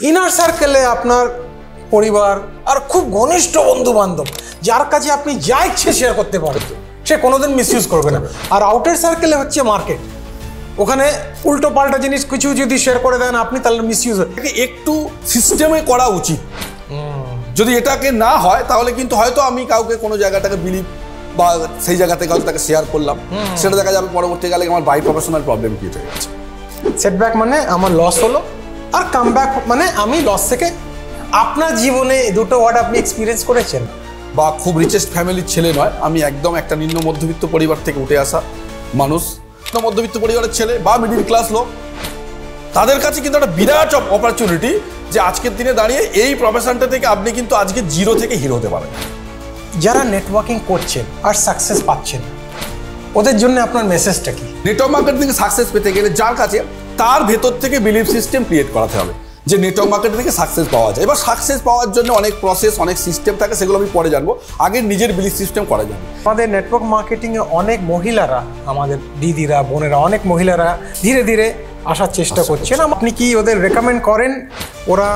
Inner সার্কেলে আপনার পরিবার আর খুব ঘনিষ্ঠ বন্ধু বান্ধব যার কাছে আপনি যা ইচ্ছে শেয়ার করতে পারেন, সে কোনোদিন মিসইউজ করবে না। আর আউটার সার্কেলে হচ্ছে মার্কেট, ওখানে উল্টো পাল্টা জিনিস কিছু যদি শেয়ার করে দেন আপনি, তাহলে মিসইউজ একটু সিস্টেমে করা উচিত। যদি এটাকে না হয় তাহলে কিন্তু হয়তো আমি কাউকে কোনো জায়গাটাকে বিলিভ বা সেই জায়গা থেকে হয়তো তাকে শেয়ার করলাম, সেটা দেখা যাবে পরবর্তীকালে আমার বাই প্রফেশনাল প্রবলেম ক্রিয়েট হয়ে গেছে। সেটব্যাক মানে আমার লস হলো, আর কামব্যাক মানে আমি লস থেকে। আপনার জীবনে দুটো ওয়ার্ড আপনি এক্সপিরিয়েন্স করেছেন? বা খুব রিচেস্ট ফ্যামিলির ছেলে নয়, আমি একদম একটা নিম্ন মধ্যবিত্ত পরিবার থেকে উঠে আসা মানুষ। মধ্যবিত্ত পরিবারের ছেলে বা মিডিল ক্লাস লোক, তাদের কাছে কিন্তু একটা বিরাট অপরচুনিটি যে আজকের দিনে দাঁড়িয়ে এই প্রফেশনটা থেকে আপনি কিন্তু আজকে জিরো থেকে হিরো হতে পারেন। যারা নেটওয়ার্কিং করছেন আর সাকসেস পাচ্ছেন, ওদের জন্য আপনার মেসেজটা কি? নেটওয়ার্ক মার্কেটিং থেকে সাকসেস পেতে গেলে যার কাছে, তার ভেতর থেকে বিলিভ সিস্টেম ক্রিয়েট করাতে হবে যে নেটওয়ার্ক মার্কেটিং থেকে সাকসেস পাওয়া যায়। এবার সাকসেস পাওয়ার জন্য অনেক প্রসেস, অনেক সিস্টেম থাকে, সেগুলো আমি পরে জানবো। আগে নিজের বিলিভ সিস্টেম করা যাবে। আমাদের নেটওয়ার্ক মার্কেটিংয়ে অনেক মহিলারা, আমাদের দিদিরা, বোনেরা, অনেক মহিলারা ধীরে ধীরে আসার চেষ্টা করছেন। আপনি কি ওদের রেকমেন্ড করেন ওরা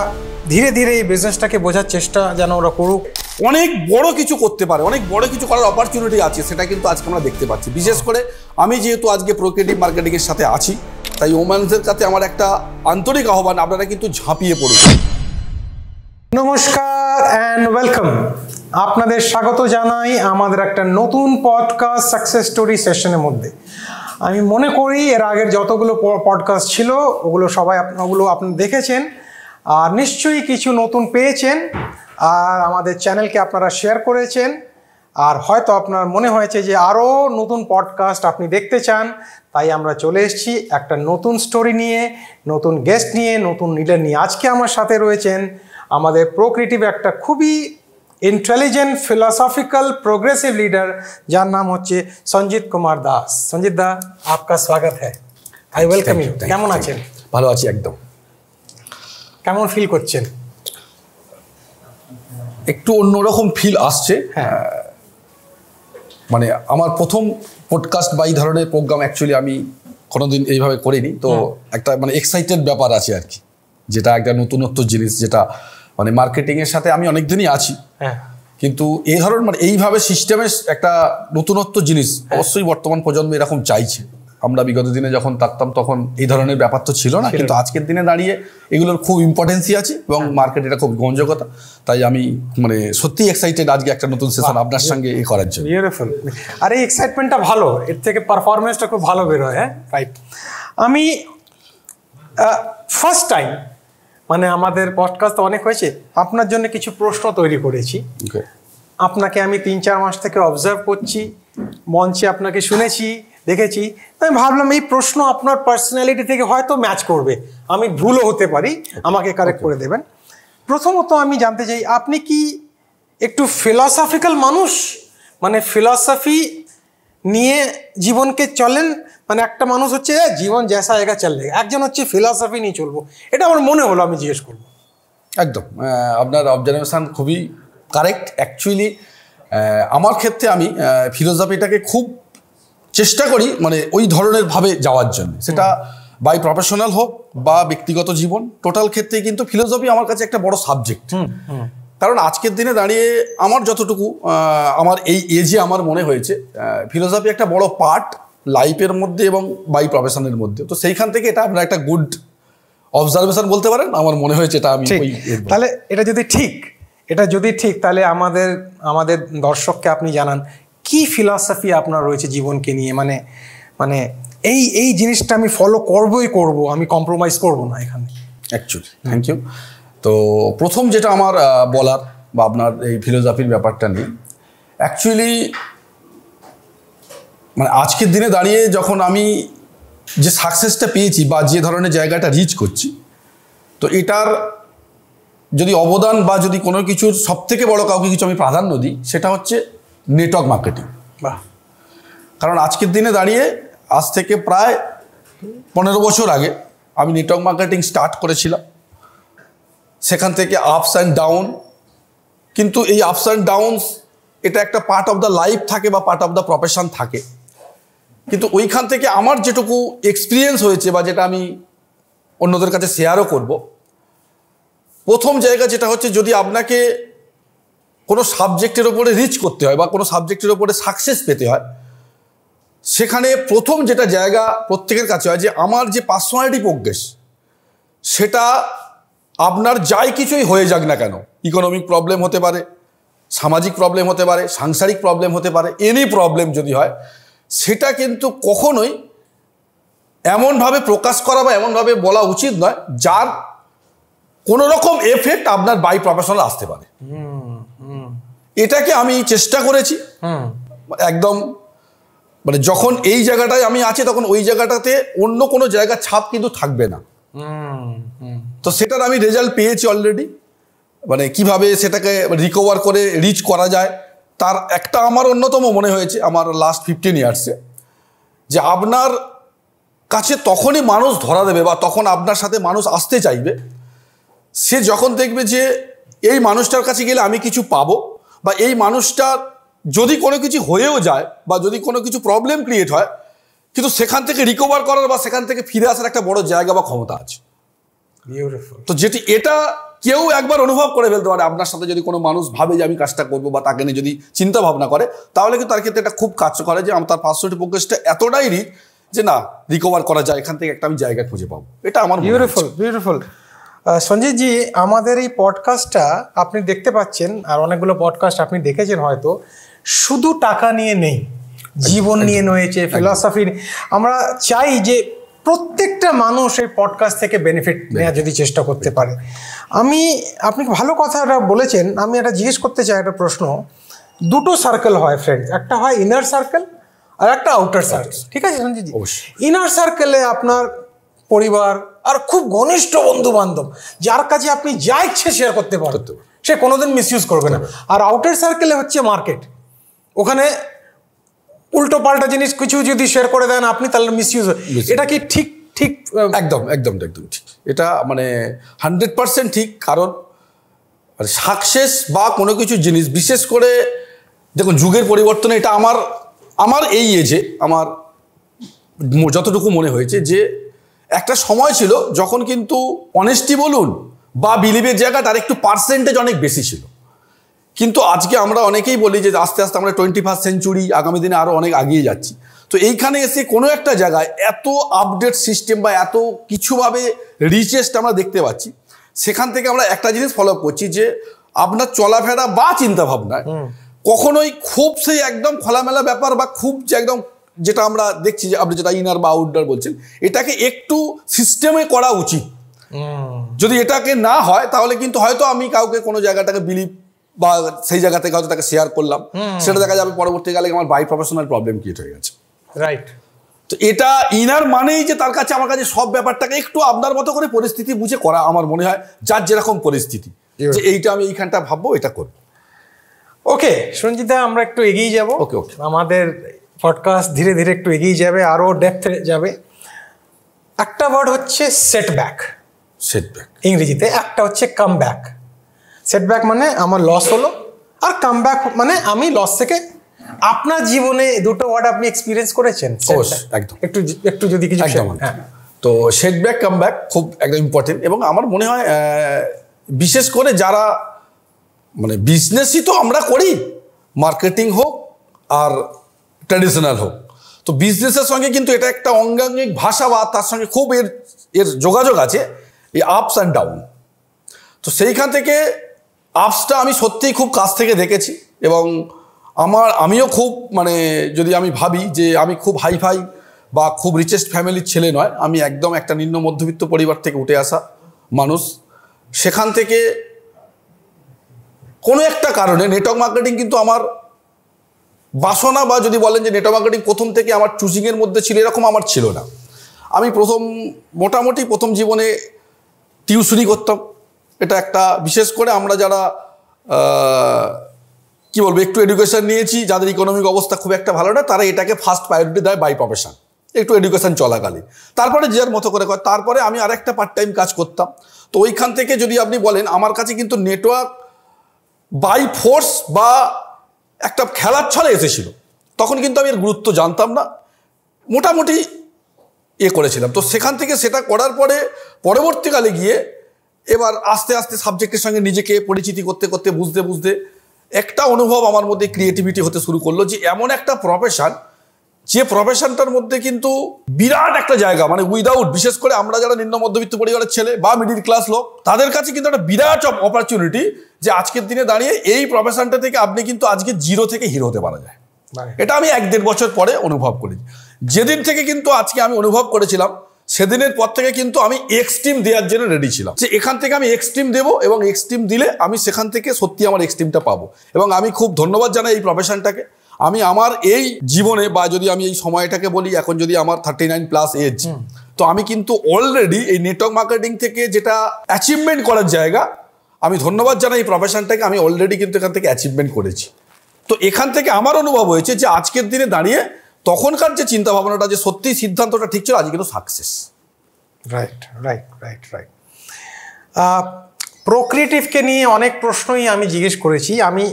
ধীরে ধীরে এই বিজনেসটাকে বোঝার চেষ্টা যেন ওরা করুক? অনেক বড় কিছু করতে পারে, অনেক বড় কিছু করার অপরচুনিটি আছে, সেটা কিন্তু আজকে আমরা দেখতে পাচ্ছি। বিশেষ করে আমি যেহেতু আজকে প্রোক্রিয়েটিভ মার্কেটিংয়ের সাথে আছি, তাই ওম্যানদের কাছে আমার একটা আন্তরিক আহ্বান, আপনারা কিন্তু ঝাঁপিয়ে পড়ুন। নমস্কার অ্যান্ড ওয়েলকাম, আপনাদের স্বাগত জানাই আমাদের একটা নতুন পডকাস্ট সাকসেস স্টোরি সেশনের মধ্যে। আমি মনে করি এর আগের যতগুলো পডকাস্ট ছিল ওগুলো আপনি দেখেছেন, আর নিশ্চয়ই কিছু নতুন পেয়েছেন, আর আমাদের চ্যানেলকে আপনারা শেয়ার করেছেন, আর হয়তো আপনার মনে হয়েছে যে আরও নতুন পডকাস্ট আপনি দেখতে চান। তাই আমরা চলে এসেছি একটা নতুন স্টোরি নিয়ে, নতুন গেস্ট নিয়ে, নতুন লিডার নিয়ে। আজকে আমার সাথে রয়েছেন আমাদের প্রোক্রিয়েটিভ একটা খুবই intelligent philosophical progressive leader jar नाम होच्छे संजीत कुमार दास। संजीत दा, आपका स्वागत है। I welcome you. केमन आছেন? ভালো আছি একদম। কেমন ফিল করছেন? একটু অন্যরকম ফিল আসছে। মানে আমার প্রথম পডকাস্ট বা এই ধরনের প্রোগ্রাম অ্যাকচুয়ালি আমি কোনোদিন এইভাবে করিনি, তো একটা মানে এক্সাইটেড ব্যাপার আছে আর কি, যেটা একটা নতুনত্ব জিনিস, যেটা মানে মার্কেটিংয়ের সাথে আমি অনেক দিনই আছি, কিন্তু এই ধরনের মানে এইভাবে সিস্টেমের একটা নতুনত্ব জিনিস অবশ্যই বর্তমান প্রজন্ম এরকম চাইছে। আমরা বিগত দিনে যখন থাকতাম তখন এই ধরনের ব্যাপার তো ছিল না, কিন্তু আজকের দিনে দাঁড়িয়ে এগুলোর খুব ইম্পর্টেন্সই আছে এবং মার্কেট এটা খুব গ্রহণযোগ্যতা। তাই আমি মানে সত্যি এক্সাইটেড আজকে একটা নতুন সেশন আপনার সঙ্গে করার জন্য। বিউটিফুল। আর এই এক্সাইটমেন্টটা ভালো, এর থেকে পারফরমেন্সটা খুব ভালো বের হয়। রাইট। আমি ফার্স্ট টাইম মানে আমাদের পডকাস্ট অনেক হয়েছে, আপনার জন্য কিছু প্রশ্ন তৈরি করেছি। আপনাকে আমি 3-4 মাস থেকে অবজার্ভ করছি, মঞ্চে আপনাকে শুনেছি, দেখেছি, তাই ভাবলাম এই প্রশ্ন আপনার পার্সোনালিটি থেকে হয়তো ম্যাচ করবে। আমি ভুলও হতে পারি, আমাকে কারেক্ট করে দেবেন। প্রথমত আমি জানতে চাই, আপনি কি একটু ফিলসফিক্যাল মানুষ, মানে ফিলসফি নিয়ে জীবনকে চলেন? মানে একটা মানুষ হচ্ছে জীবন জেসা জায়গা চলবে, একজন হচ্ছে ফিলসফি নিয়ে চলবো, এটা আমার মনে হলো, আমি জিজ্ঞেস করবো। একদম আপনার অবজারভেশন খুবই কারেক্ট। অ্যাকচুয়ালি আমার ক্ষেত্রে আমি ফিলোসফিটাকে খুব চেষ্টা করি মানে ওই ধরনের ভাবে যাওয়ার জন্য, সেটা বাই প্রফেশনাল হোক বা ব্যক্তিগত জীবন, টোটাল ক্ষেত্রে কিন্তু ফিলোসফি আমার কাছে একটা বড় সাবজেক্ট। কারণ আজকের দিনে দাঁড়িয়ে আমার যতটুকু আমার এই এজে আমার মনে হয়েছে ফিলোসফি একটা বড় পার্ট লাইফের মধ্যে এবং বাই প্রফেশনের মধ্যে। তো সেইখান থেকে এটা আপনার একটা গুড অবজারভেশন বলতে পারেন, আমার মনে হয়েছে এটা আমি। তাহলে এটা যদি ঠিক তাহলে আমাদের দর্শককে আপনি জানান কি ফিলসফি আপনার রয়েছে জীবনকে নিয়ে, মানে এই জিনিসটা আমি ফলো করবই করব, আমি কম্প্রোমাইজ করব না এখানে। Actually thank you. তো প্রথম যেটা আমার বলার বা আপনার এই ফিলোসফির ব্যাপারটা নিয়ে, অ্যাকচুয়ালি মানে আজকের দিনে দাঁড়িয়ে যখন আমি যে সাকসেসটা পেয়েছি বা যে ধরনের জায়গাটা রিচ করছি, তো এটার যদি অবদান বা যদি কোনো কিছুর সব থেকে বড় কাউকে কিছু আমি প্রাধান্য দিই, সেটা হচ্ছে নেটওয়ার্ক মার্কেটিং। কারণ আজকের দিনে দাঁড়িয়ে আজ থেকে প্রায় 15 বছর আগে আমি নেটওয়ার্ক মার্কেটিং স্টার্ট করেছিলাম। সেখান থেকে আপস অ্যান্ড ডাউন, কিন্তু এই আপস অ্যান্ড ডাউনস এটা একটা পার্ট অফ দ্য লাইফ থাকে বা পার্ট অফ দ্য প্রফেশন থাকে, কিন্তু ওইখান থেকে আমার যেটুকু এক্সপিরিয়েন্স হয়েছে বা যেটা আমি অন্যদের কাছে শেয়ারও করব, প্রথম জায়গা যেটা হচ্ছে, যদি আপনাকে কোনো সাবজেক্টের ওপরে রিচ করতে হয় বা কোনো সাবজেক্টের ওপরে সাকসেস পেতে হয়, সেখানে প্রথম যেটা জায়গা প্রত্যেকের কাছে হয় যে আমার যে পার্সোনালিটি প্রোগ্রেস, সেটা আপনার যাই কিছুই হয়ে যাক না কেন, ইকোনমিক প্রবলেম হতে পারে, সামাজিক প্রবলেম হতে পারে, সাংসারিক প্রবলেম হতে পারে, এনি প্রবলেম যদি হয়, সেটা কিন্তু কখনোই এমনভাবে প্রকাশ করা বা এমনভাবে বলা উচিত নয় যার কোনো রকম এফেক্ট আপনার বাই প্রফেশনাল আসতে পারে। এটাকে আমি চেষ্টা করেছি একদম, মানে যখন এই জায়গাটায় আমি আছি তখন ওই জায়গাটাতে অন্য কোনো জায়গার ছাপ কিন্তু থাকবে না। তো সেটার আমি রেজাল্ট পেয়েছি অলরেডি। মানে কিভাবে সেটাকে রিকভার করে রিচ করা যায়, তার একটা আমার অন্যতম মনে হয়েছে আমার লাস্ট 15 ইয়ার্সে, যে আপনার কাছে তখনই মানুষ ধরা দেবে বা তখন আপনার সাথে মানুষ আসতে চাইবে সে যখন দেখবে যে এই মানুষটার কাছে গেলে আমি কিছু পাবো, বা এই মানুষটার যদি কোনো কিছু হয়েও যায় বা যদি কোনো কিছু প্রবলেম ক্রিয়েট হয়, কিন্তু সেখান থেকে রিকভার করার বা সেখান থেকে ফিরে আসার একটা বড় জায়গা বা ক্ষমতা আছে। তো যেটি এটা কেউ একবার অনুভব করে ফেলতে পারে, আপনার সাথে যদি কোনো মানুষ ভাবে যে আমি কাজটা করবো বা তাকে নিয়ে যদি চিন্তা ভাবনা করে, তাহলে কিন্তু তার ক্ষেত্রে এটা খুব কাজ করে যে তার পার্সোনালিটি প্রোগ্রেসটা এতটাই রিচ যে না, রিকভার করা যায়, এখান থেকে একটা আমি জায়গা খুঁজে পাবো। এটা আমার বিউটিফুল। সঞ্জিত জি, আমাদের এই পডকাস্টটা আপনি দেখতে পাচ্ছেন, আর অনেকগুলো পডকাস্ট আপনি দেখেছেন হয়তো, শুধু টাকা নিয়ে নেই, জীবন নিয়ে রয়েছে, ফিলসফি। আমরা চাই যে প্রত্যেকটা মানুষ এই পডকাস্ট থেকে বেনিফিট নেওয়ার যদি চেষ্টা করতে পারে। আপনি ভালো কথাটা বলেছেন। আমি এটা জিজ্ঞেস করতে চাই, একটা প্রশ্ন। দুটো সার্কেল হয় ফ্রেন্ডস, একটা হয় ইনার সার্কেল আর একটা আউটার সার্কেল, ঠিক আছে সঞ্জিত জি? ইনার সার্কেলে আপনার পরিবার আর খুব ঘনিষ্ঠ বন্ধু বান্ধব, যার কাছে আপনি যা ইচ্ছে শেয়ার করতে পারেন, সে কোনোদিন মিসইউজ করবে না। আর আউটার সার্কেলে হচ্ছে মার্কেট, ওখানে উল্টো পাল্টা জিনিস কিছু যদি শেয়ার করে দেন আপনি, তাহলে মিসইউজ। এটা কি ঠিক? একদম ঠিক। এটা মানে 100% ঠিক। কারণ সাকসেস বা কোনো কিছু জিনিস, বিশেষ করে দেখুন যুগের পরিবর্তনে, এটা আমার এই এজে আমার যতটুকু মনে হয়েছে যে একটা সময় ছিল যখন কিন্তু অনেস্টি বলুন বা বিলিভের জায়গাটা আর একটু পার্সেন্টেজ অনেক বেশি ছিল। কিন্তু আজকে আমরা অনেকেই বলি যে আস্তে আস্তে আমরা 21st সেঞ্চুরি, আগামী দিনে আরও অনেক এগিয়ে যাচ্ছি। তো এইখানে এসে কোনো একটা জায়গায় এত আপডেট সিস্টেম বা এত কিছুভাবে রিচেস্ট আমরা দেখতে পাচ্ছি, সেখান থেকে আমরা একটা জিনিস ফলো আপ করছি যে আপনার চলাফেরা বা চিন্তা ভাবনায় কখনোই খুব সেই একদম খোলামেলা ব্যাপার বা খুব যে একদম, যেটা আমরা দেখছি যে আপনি যেটা ইনার বা আউটডোর বলছেন, এটাকে একটু সিস্টেমে করা উচিত। যদি এটাকে না হয় তাহলে কিন্তু হয়তো আমি কাউকে কোনো জায়গাটাকে বিলিভ বা সেই জায়গা থেকে হয়তো তাকে শেয়ার করলাম, সেটা দেখা যাবে পরবর্তীকালে আমার বাই প্রফেশনাল প্রবলেম ক্রিয়েট হয়ে গেছে। রাইট। তো এটা ইনার মানেই যে তার কাছে আমার কাছে সব ব্যাপারটাকে একটু আপনার মতো করে পরিস্থিতি বুঝে করা, আমার মনে হয় যার যেরকম পরিস্থিতি, যে এইটা আমি এইখানটা ভাববো, এটা করবো। ওকে সঞ্জিতা, আমরা একটু এগিয়ে যাব। ওকে। আমাদের পডকাস্ট ধীরে ধীরে একটু এগিয়ে যাবে, আরও ডেপথে যাবে। একটা ওয়ার্ড হচ্ছে সেটব্যাক ইংরেজিতে, একটা হচ্ছে কামব্যাক। সেটব্যাক মানে আমার লস হলো, আর কামব্যাক মানে আমি লস থেকে। আপনার জীবনে দুটো ওয়ার্ড আপনি এক্সপিরিয়েন্স করেছেন? একদম। একটু যদি কিছু। তো সেটব্যাক কামব্যাক খুব একদম ইম্পর্টেন্ট। এবং আমার মনে হয় বিশেষ করে যারা মানে বিজনেসই তো আমরা করি, মার্কেটিং হোক আর ট্র্যাডিশনাল হোক, তো বিজনেসের সঙ্গে কিন্তু এটা একটা অঙ্গাঙ্গিক ভাষা বা তার সঙ্গে খুব এর যোগাযোগ আছে, এই আপস অ্যান্ড ডাউন। তো সেইখান থেকে আপসটা আমি সত্যিই খুব কাছ থেকে দেখেছি। এবং আমিও খুব মানে যদি আমি ভাবি যে আমি খুব হাইফাই বা খুব রিচেস্ট ফ্যামিলির ছেলে নয়, আমি একদম একটা নিম্ন মধ্যবিত্ত পরিবার থেকে উঠে আসা মানুষ। সেখান থেকে কোনো একটা কারণে নেটওয়ার্ক মার্কেটিং কিন্তু আমার বাসনা, বা যদি বলেন যে নেটওয়ার্ক মার্কেটিং প্রথম থেকে আমার চুজিংয়ের মধ্যে ছিল, এরকম আমার ছিল না। আমি মোটামুটি প্রথম জীবনে টিউশনি করতাম। এটা একটা বিশেষ করে আমরা যারা কি বলবো একটু এডুকেশন নিয়েছি, যাদের ইকোনমিক অবস্থা খুব একটা ভালো না, তারা এটাকে ফার্স্ট প্রায়োরিটি দেয় বাই প্রফেশন, একটু এডুকেশন চলাকালীন। তারপরে যার মতো করে তারপরে আমি আরেকটা পার্ট টাইম কাজ করতাম। তো ওইখান থেকে যদি আপনি বলেন, আমার কাছে কিন্তু নেটওয়ার্ক বাই ফোর্স বা একটা খেলার ছলে এসেছিল। তখন কিন্তু আমি এর গুরুত্ব জানতাম না, মোটামুটি করেছিলাম। তো সেখান থেকে সেটা করার পরে পরবর্তীকালে গিয়ে এবার আস্তে আস্তে সাবজেক্টের সঙ্গে নিজেকে পরিচিতি করতে করতে বুঝতে বুঝতে একটা অনুভব আমার মধ্যে ক্রিয়েটিভিটি হতে শুরু করলো যে এমন একটা প্রফেশন, যে প্রফেশনটার মধ্যে কিন্তু বিরাট একটা জায়গা, মানে উইদাউট, বিশেষ করে আমরা যারা নিম্ন মধ্যবিত্ত পরিবারের ছেলে বা মিডিল ক্লাস লোক, তাদের কাছে কিন্তু একটা বিরাট অপরচুনিটি যে আজকের দিনে দাঁড়িয়ে এই প্রফেশনটা থেকে আপনি কিন্তু আজকে জিরো থেকে হিরো হতে পারা যায়। এটা আমি 1-1.5 বছর পরে অনুভব করেছি। যেদিন থেকে কিন্তু আজকে আমি অনুভব করেছিলাম, সেদিনের পর থেকে কিন্তু আমি এক্সট্রিম দেওয়ার জন্য রেডি ছিলাম, যে এখান থেকে আমি এক্সট্রিম দেবো এবং এক্সট্রিম দিলে আমি সেখান থেকে সত্যি আমার এক্সট্রিমটা পাবো। এবং আমি খুব ধন্যবাদ জানাই এই প্রফেশনটাকে। আমি আমার এই জীবনে, বা যদি আমি এই সময়টাকে বলি, এখন যদি আমার 39+ এজ, তো আমি কিন্তু অলরেডি এই নেটওয়ার্ক মার্কেটিং থেকে যেটা অ্যাচিভমেন্ট করার জায়গা, আমি ধন্যবাদ জানাই এই প্রফেশনটাকে, আমি অলরেডি কিন্তু এখান থেকে অ্যাচিভমেন্ট করেছি। তো এখান থেকে আমার অনুভব হয়েছে যে আজকের দিনে দাঁড়িয়ে তখনকার যে চিন্তা ভাবনাটা, যে সত্যি সিদ্ধান্তটা ঠিক ছিল, আজ কিন্তু success. Right right right right. প্রোক্রিয়েটিভকে নিয়ে অনেক প্রশ্নই আমি জিজ্ঞেস করেছি। আমি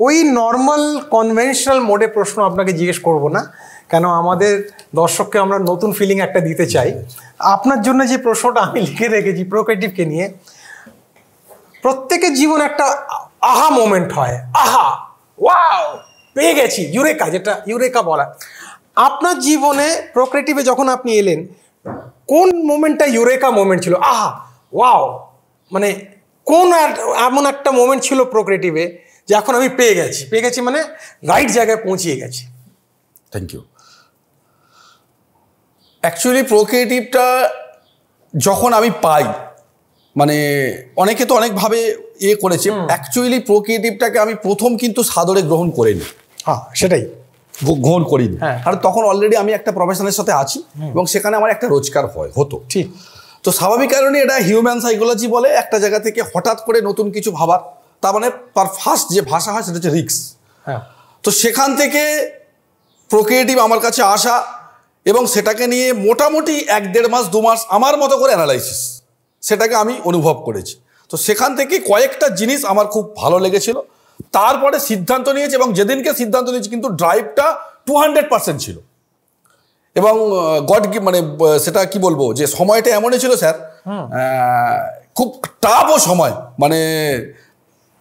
ওই নর্মাল কনভেনশনাল মোডে প্রশ্ন আপনাকে জিজ্ঞেস করব না, কেন আমাদের দর্শককে আমরা নতুন ফিলিং একটা দিতে চাই। আপনার জন্য যে প্রশ্নটা আমি লিখে রেখেছি প্রোক্রিয়েটিভকে নিয়ে, প্রত্যেকের জীবনে একটা আহা মোমেন্ট হয়, আহা ওয়াও পেয়ে গেছি, ইউরেকা, যেটা ইউরেকা বলা। আপনার জীবনে প্রোক্রিয়েটিভে যখন আপনি এলেন, কোন মোমেন্টটা ইউরেকা মোমেন্ট ছিল? আহা ওয়াও, মানে কোন এমন একটা মোমেন্ট ছিল প্রোক্রিয়েটিভে যে এখন আমি পেয়ে গেছি মানে রাইট জায়গায় পৌঁছিয়ে গেছি? Thank you. অ্যাকচুয়ালি প্রোক্রিয়েটিভটা যখন আমি পাই, মানে অনেকে তো অনেকভাবে করেছে, অ্যাকচুয়ালি প্রোক্রিয়েটিভটাকে আমি প্রথম কিন্তু সাদরে গ্রহণ করিনি। হ্যাঁ, সেটাই গ্রহণ করিনি, কারণ তখন অলরেডি আমি একটা প্রফেশনের সাথে আছি এবং সেখানে আমার একটা রোজগার হতো। ঠিক। তো স্বাভাবিক কারণে এটা হিউম্যান সাইকোলজি বলে, একটা জায়গা থেকে হঠাৎ করে নতুন কিছু ভাবার, তার মানে তার ফার্স্ট যে ভাষা হয় সেটা হচ্ছে রিস্ক। তো সেখান থেকে প্রোক্রিয়েটিভ আমার কাছে আসা এবং সেটাকে নিয়ে মোটামুটি 1-1.5 মাস 2 মাস আমার মতো করে অ্যানালাইসিস, সেটাকে আমি অনুভব করেছি। তো সেখান থেকে কয়েকটা জিনিস আমার খুব ভালো লেগেছিল, তারপরে সিদ্ধান্ত নিয়েছি এবং যেদিনকে সিদ্ধান্ত নিয়েছি কিন্তু ড্রাইভটা 200% ছিল। এবং মানে সেটা কি বলবো, যে সময়টা এমনই ছিল স্যার, খুব টাফও সময়, মানে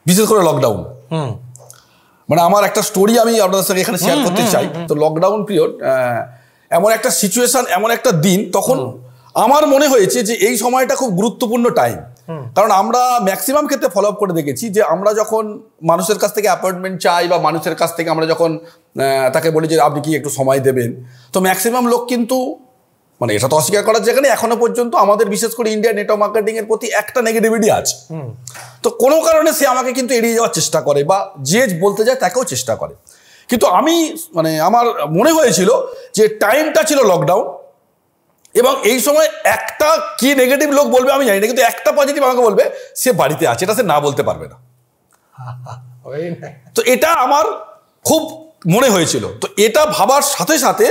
বিশেষ করে লকডাউন। মানে আমার একটা স্টোরি আমি আপনাদের সঙ্গে এখানে শেয়ার করতে চাই। তো লকডাউন পিরিয়ড, এমন একটা সিচুয়েশন, এমন একটা দিন, তখন আমার মনে হয়েছে যে এই সময়টা খুব গুরুত্বপূর্ণ টাইম। কারণ আমরা ম্যাক্সিমাম ক্ষেত্রে ফলো আপ করে দেখেছি যে আমরা যখন মানুষের কাছ থেকে অ্যাপয়েন্টমেন্ট চাই বা মানুষের কাছ থেকে আমরা যখন তাকে বলি যে আপনি কি একটু সময় দেবেন, তো ম্যাক্সিমাম লোক কিন্তু, মানে এটা তো অস্বীকার করার জায়গা নেই, এখনো পর্যন্ত আমাদের বিশেষ করে ইন্ডিয়া নেটওয়ার্ক মার্কেটিং এর প্রতি একটা নেগেটিভিটি আছে। তো কোনো কারণে সে আমাকে কিন্তু এড়িয়ে যাওয়ার চেষ্টা করে বা যে বলতে যায় তাকেও চেষ্টা করে। কিন্তু আমি, মানে আমার মনে হয়েছিল যে টাইমটা ছিল লকডাউন এবং এই সময় একটা কি নেগেটিভ লোক বলবে আমি জানি না, কিন্তু একটা পজিটিভ আমাকে বলবে সে বাড়িতে আছে, এটা সে না বলতে পারবে না। তো এটা আমার খুব মনে হয়েছিল। তো এটা ভাবার সাথে সাথে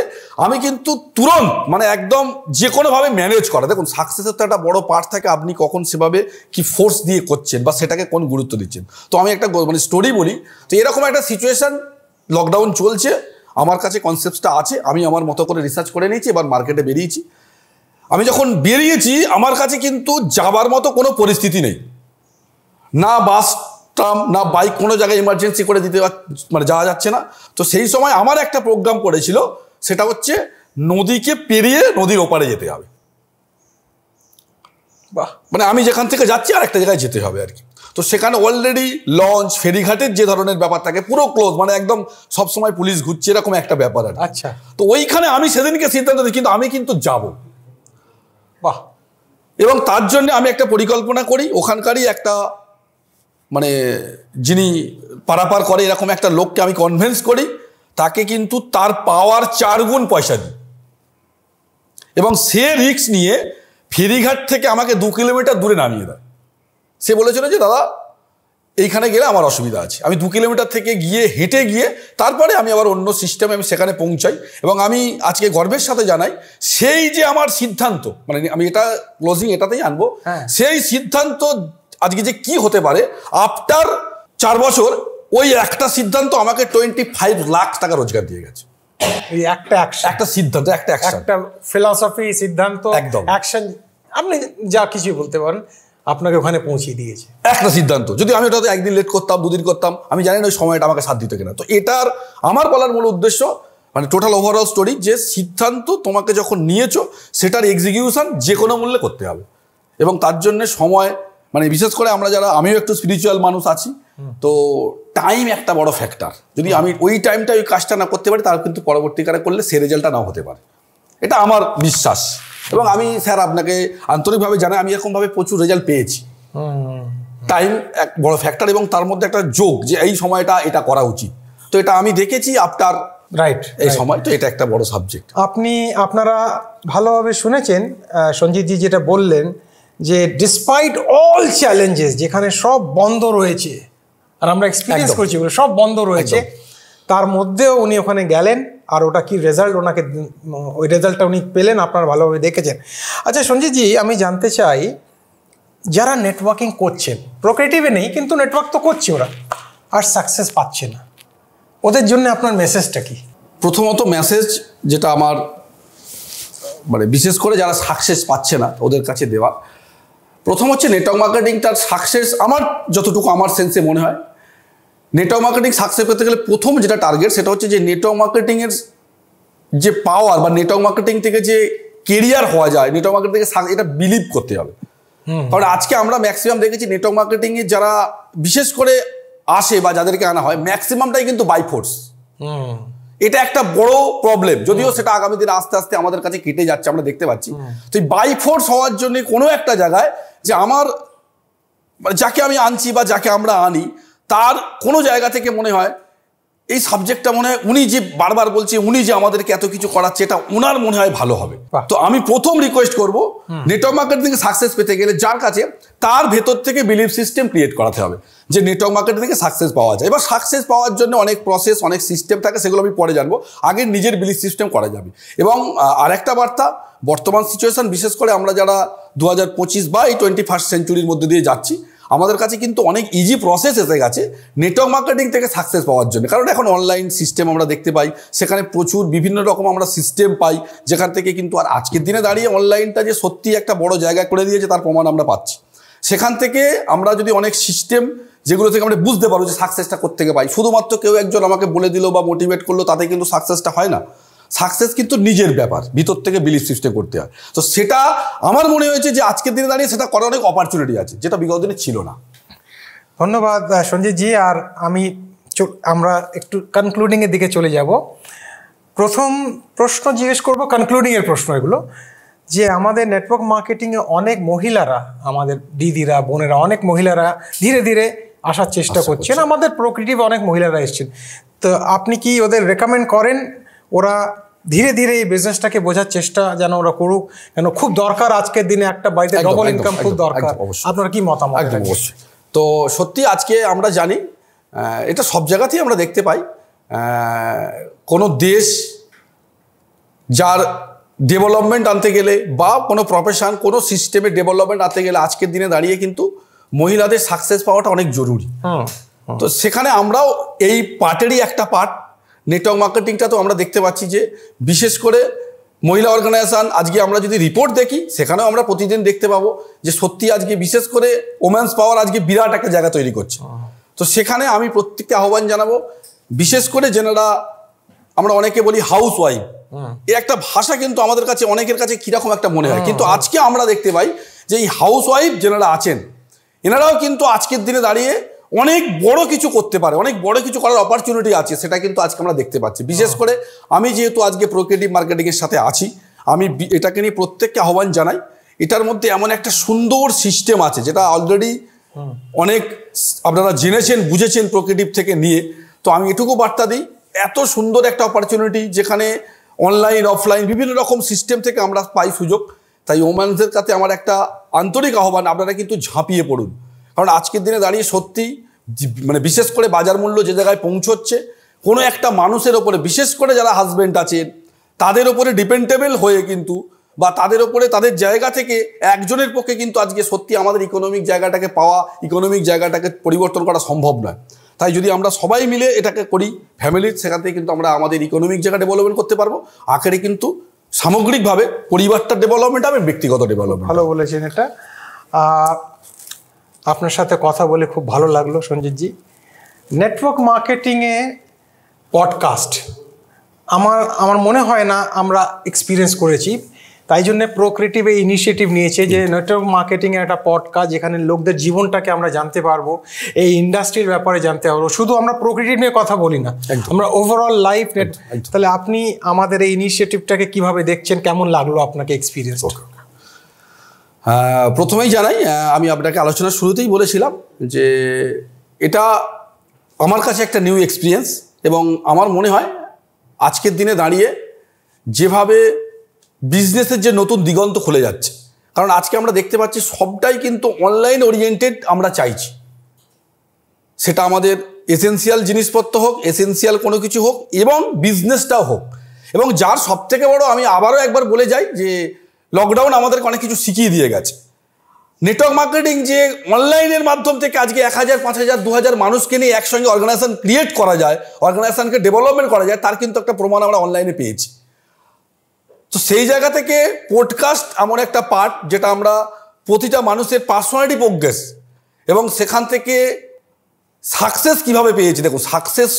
আমি কিন্তু তুরন্ত, মানে একদম যে কোনোভাবে ম্যানেজ করা, দেখুন সাকসেসের তো একটা বড় পার্ট থাকে, আপনি কখন সেভাবে কি ফোর্স দিয়ে করছেন বা সেটাকে কোন গুরুত্ব দিচ্ছেন। তো আমি একটা মানে স্টোরি বলি। তো এরকম একটা সিচুয়েশন, লকডাউন চলছে, আমার কাছে কনসেপ্টটা আছে, আমি আমার মতো করে রিসার্চ করে নিয়েছি, এবার মার্কেটে বেরিয়েছি। আমি যখন বেরিয়েছি আমার কাছে কিন্তু যাবার মতো কোনো পরিস্থিতি নেই, না বাস ট্রাম না বাইক, কোনো জায়গায় ইমার্জেন্সি করে দিতে মানে যাওয়া যাচ্ছে না। তো সেই সময় আমার একটা প্রোগ্রাম করেছিল, সেটা হচ্ছে নদীকে পেরিয়ে নদীর ওপারে যেতে হবে। বাহ, মানে আমি যেখান থেকে যাচ্ছি আর একটা জায়গায় যেতে হবে আর কি। তো সেখানে অলরেডি লঞ্চ, ফেরিঘাটের যে ধরনের ব্যাপার থাকে পুরো ক্লোজ, মানে একদম সবসময় পুলিশ ঘুরছে, এরকম একটা ব্যাপার আর। আচ্ছা। তো ওইখানে আমি সেদিনকে সিদ্ধান্ত নিই, কিন্তু আমি কিন্তু যাব। বাহ। এবং তার জন্য আমি একটা পরিকল্পনা করি, ওখানকারই একটা, মানে যিনি পারাপার করে এরকম একটা লোককে আমি কনভিন্স করি, তাকে কিন্তু তার পাওয়ার 4 গুণ পয়সা দিই এবং সে রিস্ক নিয়ে ফেরিঘাট থেকে আমাকে 2 কিলোমিটার দূরে নামিয়ে দেয়। সে বলেছিল যে দাদা এইখানে গেলে আমার অসুবিধা আছে। আমি 2 কিলোমিটার থেকে গিয়ে হেঁটে গিয়ে তারপরে আমি আবার অন্য সিস্টেমে আমি সেখানে পৌঁছাই। এবং আমি আজকে গর্বের সাথে জানাই, সেই যে আমার সিদ্ধান্ত, মানে আমি এটা ক্লোজিং এটাতেই আনবো, সেই সিদ্ধান্ত আজকে যে কি হতে পারে, আফটার 4 বছর ওই একটা সিদ্ধান্ত আমাকে 25 লাখ টাকা রোজগার দিয়ে গেছে। এই একটা সিদ্ধান্ত, একটা ফিলসফি, সিদ্ধান্ত, একদম অ্যাকশন, আপনি যা কিছু বলতে পারেন। আপনাকে ওখানে পৌঁছে দিয়েছে। একটা সিদ্ধান্ত, যদি আমি ওটাতে একদিন লেট করতাম, দুদিন করতাম, আমি জানি না ওই সময়টা আমাকে সাথ দিত কিনা। তো এটার আমার বলার মূল উদ্দেশ্য, মানে টোটাল ওভারঅল স্টোরি, যে সিদ্ধান্ত তোমাকে যখন নিয়েছো সেটার এক্সিকিউশন যে কোনো মূল্যে করতে হবে। এবং তার জন্য সময়, মানে বিশেষ করে আমরা যারা, আমিও একটু স্পিরিচুয়াল মানুষ আছি, তো টাইম একটা বড় ফ্যাক্টর। যদি আমি ওই টাইমটা ওই কাজটা না করতে পারি, তার কিন্তু পরবর্তীকালে করলে সে রেজাল্টটা নাও হতে পারে। এটা আমার বিশ্বাস। এবং আমি স্যার আপনাকে আন্তরিকভাবে জানাই, আমি এরকমভাবে প্রচুর রেজাল্ট পেয়েছি। টাইম এক বড় ফ্যাক্টর, এবং তার মধ্যে একটা যোগ, যে এই সময়টা এটা করা উচিত। তো এটা আমি দেখেছি আফটার রাইট এই সময়। তো এটা একটা বড় সাবজেক্ট। আপনারা ভালোভাবে শুনেছেন সঞ্জিতজি যেটা বললেন, যে ডিসপাইট অল চ্যালেঞ্জেস, যেখানে সব বন্ধ রয়েছে, আর আমরা এক্সপিরিয়েন্স করছি ওগুলো সব বন্ধ রয়েছে, তার মধ্যেও উনি ওখানে গেলেন, আর ওটা কি রেজাল্ট, ওনাকে ওই রেজাল্টটা উনি পেলেন, আপনারা ভালোভাবে দেখেছেন। আচ্ছা সঞ্জিতজি, আমি জানতে চাই, যারা নেটওয়ার্কিং করছেন, প্রোক্রিয়েটিভে নেই কিন্তু নেটওয়ার্ক তো করছে ওরা, আর সাকসেস পাচ্ছে না, ওদের জন্য আপনার মেসেজটা কি? প্রথমত মেসেজ যেটা আমার, মানে বিশেষ করে যারা সাকসেস পাচ্ছে না ওদের কাছে দেওয়া, প্রথম হচ্ছে নেটওয়ার্ক মার্কেটিংটার সাকসেস, আমার যতটুকু আমার সেন্সে মনে হয়, নেটওয়ার্ক মার্কেটিং সাকসেস পেতে গেলে প্রথম যেটা টার্গেট, সেটা হচ্ছে যে নেটওয়ার্ক মার্কেটিংয়ের যে পাওয়ার, বা নেটওয়ার্ক মার্কেটিং থেকে যে কেরিয়ার হওয়া যায়, নেটওয়ার্ক মার্কেটিং থেকে এটা বিলিভ করতে হবে। কারণ আজকে আমরা ম্যাক্সিমাম দেখেছি নেটওয়ার্ক মার্কেটিংয়ে যারা বিশেষ করে আসে বা যাদেরকে আনা হয়, ম্যাক্সিমামটাই কিন্তু বাই ফোর্স। এটা একটা বড় প্রবলেম, যদিও সেটা আগামী দিনে আস্তে আস্তে আমাদের কাছে কেটে যাচ্ছে, আমরা দেখতে পাচ্ছি। তো এই বাই ফোর্স হওয়ার জন্য কোনো একটা জায়গায়, যে আমার যাকে আমি আনছি বা যাকে আমরা আনি, তার কোনো জায়গা থেকে মনে হয় এই সাবজেক্টটা মনে হয় উনি যে বারবার বলছে, উনি যে আমাদেরকে এত কিছু করাচ্ছে, এটা ওনার মনে হয় ভালো হবে। তো আমি প্রথম রিকোয়েস্ট করব, নেটওয়ার্ক মার্কেটিং সাকসেস পেতে গেলে যার কাছে, তার ভেতর থেকে বিলিভ সিস্টেম ক্রিয়েট করাতে হবে যে নেটওয়ার্ক মার্কেটিং থেকে সাকসেস পাওয়া যায়। এবার সাকসেস পাওয়ার জন্য অনেক প্রসেস, অনেক সিস্টেম থাকে, সেগুলো আমি পরে জানবো। আগে নিজের বিলিভ সিস্টেম করা যাবে। এবং আরেকটা বার্তা, বর্তমান সিচুয়েশন, বিশেষ করে আমরা যারা 2025 বা এই 21st সেঞ্চুরির মধ্যে দিয়ে যাচ্ছি, আমাদের কাছে কিন্তু অনেক ইজি প্রসেস এসে গেছে নেটওয়ার্ক মার্কেটিং থেকে সাকসেস পাওয়ার জন্য। কারণ এখন অনলাইন সিস্টেম আমরা দেখতে পাই, সেখানে প্রচুর বিভিন্ন রকম আমরা সিস্টেম পাই, যেখান থেকে কিন্তু, আর আজকের দিনে দাঁড়িয়ে অনলাইনটা যে সত্যি একটা বড় জায়গা করে দিয়েছে তার প্রমাণ আমরা পাচ্ছি। সেখান থেকে আমরা যদি অনেক সিস্টেম, যেগুলো থেকে আমরা বুঝতে পারবো যে সাকসেসটা কোত্থেকে পাই, শুধুমাত্র কেউ একজন আমাকে বলে দিল বা মোটিভেট করলো তাতে কিন্তু সাকসেসটা হয় না। সাকসেস কিন্তু নিজের ব্যাপার, ভিতর থেকে বিলিভ সিস্টেম করতে হয়। তো সেটা আমার মনে হয়েছে যে আজকের দিনে দাঁড়িয়ে সেটা করার অনেক অপরচুনিটি আছে, যেটা বিগত দিনে ছিল না। ধন্যবাদ সঞ্জিতজি। আর আমরা একটু কনক্লুডিংয়ের দিকে চলে যাব। প্রথম প্রশ্ন জিজ্ঞেস করবো, কনক্লুডিংয়ের প্রশ্ন এগুলো, যে আমাদের নেটওয়ার্ক মার্কেটিংয়ে অনেক মহিলারা, আমাদের দিদিরা, বোনেরা, অনেক মহিলারা ধীরে ধীরে আসার চেষ্টা করছেন, আমাদের প্রোক্রিয়েটিভ অনেক মহিলারা এসছেন। তো আপনি কি ওদের রেকমেন্ড করেন ওরা ধীরে ধীরে এই বিজনেসটাকে বোঝার চেষ্টা যেন ওরা করুক? কেন খুব দরকার আজকের দিনে, একটা বাড়িতে ডবল ইনকাম খুব দরকার। আপনার কি মতামত? অবশ্যই। তো সত্যি আজকে আমরা জানি, এটা সব জায়গাতেই আমরা দেখতে পাই, কোনো দেশ যার ডেভেলপমেন্ট আনতে গেলে, বা কোনো প্রফেশন, কোনো সিস্টেমের ডেভেলপমেন্ট আনতে গেলে আজকের দিনে দাঁড়িয়ে কিন্তু মহিলাদের সাকসেস পাওয়াটা অনেক জরুরি। তো সেখানে আমরাও এই পার্টেরই একটা পার্ট। নেটওয়ার্ক মার্কেটিংটা তো আমরা দেখতে পাচ্ছি যে বিশেষ করে মহিলা অর্গানাইজেশন, আজকে আমরা যদি রিপোর্ট দেখি সেখানেও আমরা প্রতিদিন দেখতে পাবো যে সত্যি আজকে বিশেষ করে ওমেন্স পাওয়ার আজকে বিরাট একটা জায়গা তৈরি করছে। তো সেখানে আমি প্রত্যেককে আহ্বান জানাবো, বিশেষ করে যেনারা আমরা অনেকে বলি হাউস ওয়াইফ, এই একটা ভাষা কিন্তু আমাদের কাছে অনেকের কাছে কিরকম একটা মনে হয়, কিন্তু আজকে আমরা দেখতে পাই যে এই হাউস ওয়াইফ যেনারা আছেন, এনারাও কিন্তু আজকের দিনে দাঁড়িয়ে অনেক বড় কিছু করতে পারে, অনেক বড় কিছু করার অপরচুনিটি আছে, সেটা কিন্তু আজকে আমরা দেখতে পাচ্ছি। বিশেষ করে আমি যেহেতু আজকে প্রোক্রিয়েটিভ মার্কেটিংয়ের সাথে আছি, আমি এটাকে নিয়ে প্রত্যেককে আহ্বান জানাই। এটার মধ্যে এমন একটা সুন্দর সিস্টেম আছে যেটা অলরেডি অনেক আপনারা জেনেছেন, বুঝেছেন প্রোক্রিয়েটিভ থেকে নিয়ে। তো আমি এটুকু বার্তা দিই, এত সুন্দর একটা অপরচুনিটি যেখানে অনলাইন অফলাইন বিভিন্ন রকম সিস্টেম থেকে আমরা পাই সুযোগ। তাই ওমেন্সদের কাছে আমার একটা আন্তরিক আহ্বান, আপনারা কিন্তু ঝাঁপিয়ে পড়ুন। কারণ আজকের দিনে দাঁড়িয়ে সত্যি, মানে বিশেষ করে বাজার মূল্য যে জায়গায় পৌঁছচ্ছে, কোনো একটা মানুষের ওপরে, বিশেষ করে যারা হাজব্যান্ড আছেন তাদের ওপরে ডিপেন্ডেবল হয়ে কিন্তু, বা তাদের ওপরে তাদের জায়গা থেকে একজনের পক্ষে কিন্তু আজকে সত্যি আমাদের ইকোনমিক জায়গাটাকে পাওয়া, ইকোনমিক জায়গাটাকে পরিবর্তন করা সম্ভব নয়। তাই যদি আমরা সবাই মিলে এটাকে করি ফ্যামিলির, সেখান থেকে কিন্তু আমরা আমাদের ইকোনমিক জায়গা ডেভেলপমেন্ট করতে পারবো। আখেরে কিন্তু সামগ্রিকভাবে পরিবারটার ডেভেলপমেন্ট হবে, ব্যক্তিগত ডেভেলপমেন্ট। ভালো বলেছেন এটা। আপনার সাথে কথা বলে খুব ভালো লাগলো সঞ্জিতজি। নেটওয়ার্ক মার্কেটিংয়ে পডকাস্ট আমার মনে হয় না আমরা এক্সপিরিয়েন্স করেছি, তাই জন্য প্রোক্রিয়েটিভ এই ইনিশিয়েটিভ নিয়েছে যে নেটওয়ার্ক মার্কেটিংয়ের একটা পডকাস্ট যেখানে লোকদের জীবনটাকে আমরা জানতে পারবো, এই ইন্ডাস্ট্রির ব্যাপারে জানতে পারবো। শুধু আমরা প্রোক্রিয়েটিভ নিয়ে কথা বলি না, আমরা ওভারঅল লাইফ। তাহলে আপনি আমাদের এই ইনিশিয়েটিভটাকে কিভাবে দেখছেন, কেমন লাগলো আপনাকে এক্সপিরিয়েন্স? প্রথমেই জানাই, আমি আপনাকে আলোচনার শুরুতেই বলেছিলাম যে এটা আমার কাছে একটা নিউ এক্সপিরিয়েন্স, এবং আমার মনে হয় আজকের দিনে দাঁড়িয়ে যেভাবে বিজনেসের যে নতুন দিগন্ত খুলে যাচ্ছে, কারণ আজকে আমরা দেখতে পাচ্ছি সবটাই কিন্তু অনলাইন ওরিয়েন্টেড আমরা চাইছি। সেটা আমাদের এসেন্সিয়াল জিনিসপত্র হোক, এসেন্সিয়াল কোনো কিছু হোক, এবং বিজনেসটাও হোক। এবং যার সবথেকে বড়, আমি আবারও একবার বলে যাই যে লকডাউন আমাদেরকে অনেক কিছু শিখিয়ে দিয়ে গেছে। নেটওয়ার্ক মার্কেটিং যে অনলাইনের মাধ্যম থেকে আজকে 1000, 5000, 2000 মানুষকে নিয়ে একসঙ্গে অর্গানাইজেশন ক্রিয়েট করা যায়, অর্গানাইজেশনকে ডেভেলপমেন্ট করা যায়, তার কিন্তু একটা প্রমাণ আমরা অনলাইনে পেয়েছি। তো সেই জায়গা থেকে পডকাস্ট এমন একটা পার্ট যেটা আমরা প্রতিটা মানুষের পার্সোনালিটি প্রোগ্রেস এবং সেখান থেকে সাকসেস কিভাবে পেয়েছি। দেখুন, সাকসেস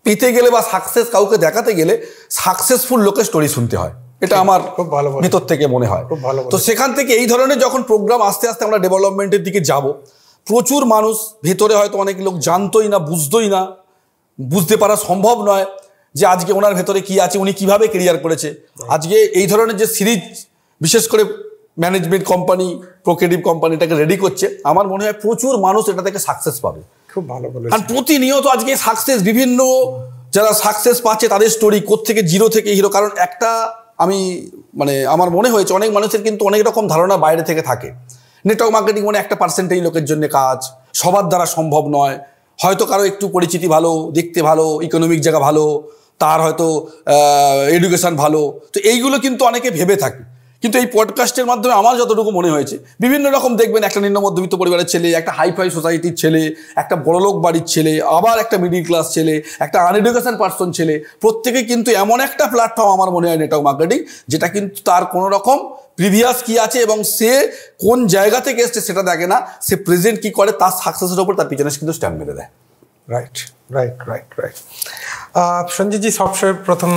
পেতে গেলে বা সাকসেস কাউকে দেখাতে গেলে সাকসেসফুল লোকের স্টোরি শুনতে হয়, এটা আমার খুব ভালো ভেতর থেকে মনে হয়। তো সেখান থেকে এই ধরনের যখন প্রোগ্রাম আস্তে আস্তে আমরা ডেভেলপমেন্টের দিকে যাব, প্রচুর মানুষ ভেতরে হয়তো অনেক লোক জানতোই না, বুঝতোই না, বুঝতে পারা সম্ভব নয় যে আজকে ওনার ভেতরে কি আছে, উনি কিভাবে ক্যারিয়ার করেছে। আজকে এই ধরনের যে সিরিজ, বিশেষ করে ম্যানেজমেন্ট কোম্পানি, প্রোক্রিয়েটিভ কোম্পানিটাকে রেডি করছে, আমার মনে হয় প্রচুর মানুষ এটা থেকে সাকসেস পাবে। খুব ভালো বলেছেন। কারণ প্রতিনিয়ত আজকে সাকসেস, বিভিন্ন যারা সাকসেস পাচ্ছে তাদের স্টোরি, কোত্থেকে জিরো থেকে হিরো। কারণ একটা আমার মনে হয়েছে অনেক মানুষের কিন্তু অনেক রকম ধারণা বাইরে থেকে থাকে। নেটওয়ার্ক মার্কেটিং মানে একটা পার্সেন্টেজ লোকের জন্য কাজ, সবার দ্বারা সম্ভব নয়। হয়তো কারো একটু পরিচিতি ভালো, দেখতে ভালো, ইকোনমিক জায়গা ভালো, তার হয়তো এডুকেশন ভালো, তো এইগুলো কিন্তু অনেকে ভেবে থাকে। কিন্তু এই পডকাস্টের মাধ্যমে আমার যতটুকু মনে হয়েছে, বিভিন্ন রকম দেখবেন, একটা নিম্ন মধ্যবিত্ত পরিবারের ছেলে, একটা হাইফাই সোসাইটির ছেলে, একটা বড়লোক বাড়ির ছেলে, আবার একটা মিডিল ক্লাস ছেলে, একটা আনএডুকেশন পার্সন ছেলে, প্রত্যেকে কিন্তু এমন একটা প্ল্যাটফর্ম আমার মনে হয় নেটওয়ার্ক মার্কেটিং, যেটা কিন্তু তার কোনো রকম প্রিভিয়াস কি আছে এবং সে কোন জায়গা থেকে এসছে সেটা দেখে না, সে প্রেজেন্ট কি করে তার সাকসেসের ওপর তার পিছনে কিন্তু স্ট্যান্ড মেরে দেয়। রাইট রাইট রাইট রাইট সঞ্জিতজি, সবসময় প্রথম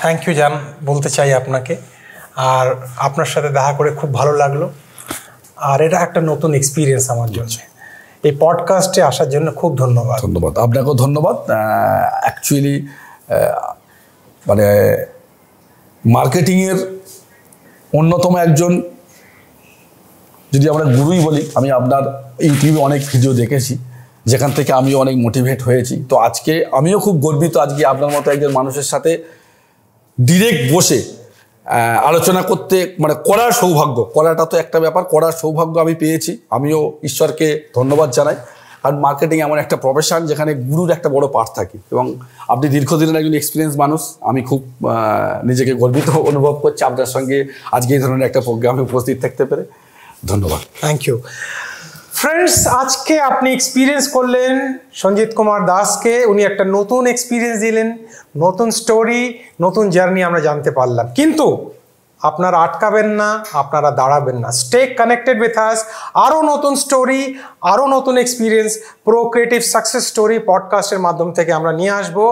থ্যাংক ইউ বলতে চাই আপনাকে। আর আপনার সাথে দেখা করে খুব ভালো লাগলো, আর এটা একটা নতুন এক্সপিরিয়েন্স আমার জন্য। এই পডকাস্টে আসার জন্য খুব ধন্যবাদ। ধন্যবাদ, আপনাকেও ধন্যবাদ। অ্যাকচুয়ালি মার্কেটিংয়ের অন্যতম একজন, যদি আমরা গুরুই বলি, আমি আপনার ইউটিউবে অনেক ভিডিও দেখেছি যেখান থেকে আমিও অনেক মোটিভেট হয়েছি। তো আজকে আমিও খুব গর্বিত, আজকে আপনার মতো একজন মানুষের সাথে ডিরেক্ট বসে আলোচনা করতে, করার সৌভাগ্য, করাটা তো একটা ব্যাপার, করার সৌভাগ্য আমি পেয়েছি। আমিও ঈশ্বরকে ধন্যবাদ জানাই। কারণ মার্কেটিং এমন একটা প্রফেশন যেখানে গুরুর একটা বড় পার্ট থাকে, এবং আপনি দীর্ঘদিনের একজন এক্সপিরিয়েন্স মানুষ। আমি খুব নিজেকে গর্বিত অনুভব করছি আপনার সঙ্গে আজকে এই ধরনের একটা প্রোগ্রামে উপস্থিত থাকতে পেরে। ধন্যবাদ, থ্যাংক ইউ। ফ্রেন্ডস, আজকে আপনি এক্সপিরিয়েন্স করলেন সঞ্জিত কুমার দাসকে। উনি একটা নতুন এক্সপিরিয়েন্স দিলেন, নতুন স্টোরি, নতুন জার্নি আমরা জানতে পারলাম। কিন্তু আপনারা আটকাবেন না, আপনারা দাঁড়াবেন না। Stay connected with us. আরও নতুন স্টোরি, আরও নতুন এক্সপিরিয়েন্স প্রোক্রিয়েটিভ সাকসেস স্টোরি পডকাস্টের মাধ্যম থেকে আমরা নিয়ে আসবো।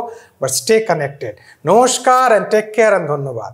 But stay connected. নমস্কার অ্যান্ড টেক কেয়ার অ্যান্ড ধন্যবাদ।